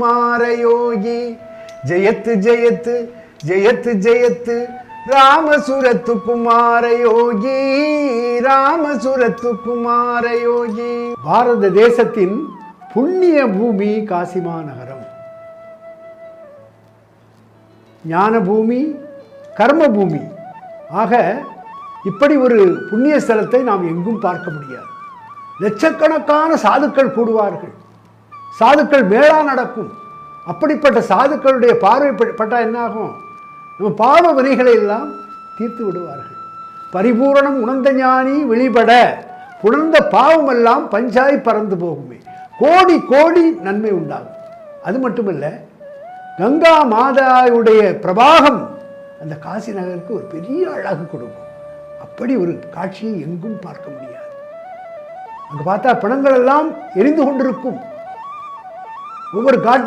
कुमार योगी जयत जयत जयत जयत राम सूरत कुमार योगी राम सूरत कुमार योगी பாரத தேசத்தின் புண்ணிய பூமி காசி மாநகரம். ஞான பூமி, கர்ம பூமி. ஆக இப்படி ஒரு புண்ணிய ஸ்தலத்தை நாம் எங்கும் பார்க்க முடியாது. லட்சக்கணக்கான சாதுக்கள் கூடுவார்கள், சாதுக்கள் மேளா நடக்கும். அப்படிப்பட்ட சாதுக்களுடைய பார்வைப்பட்டால் என்னாகும்? நம்ம பாவ வினைகளை எல்லாம் தீர்த்து விடுவார்கள். பரிபூரணம் உணர்ந்த ஞானி வெளிப்பட உணர்ந்த பாவமெல்லாம் பஞ்சாய் பறந்து போகுமே. கோடி கோடி நன்மை உண்டாகும். அது மட்டுமல்ல, கங்கா மாதாவுடைய பிரபாகம் அந்த காசி நகருக்கு ஒரு பெரிய அழகு கொடுக்கும். அப்படி ஒரு காட்சியை எங்கும் பார்க்க முடியாது. அங்கே பார்த்தா பிணங்கள் எல்லாம் எரிந்து கொண்டிருக்கும். ஒவ்வொரு காட்டு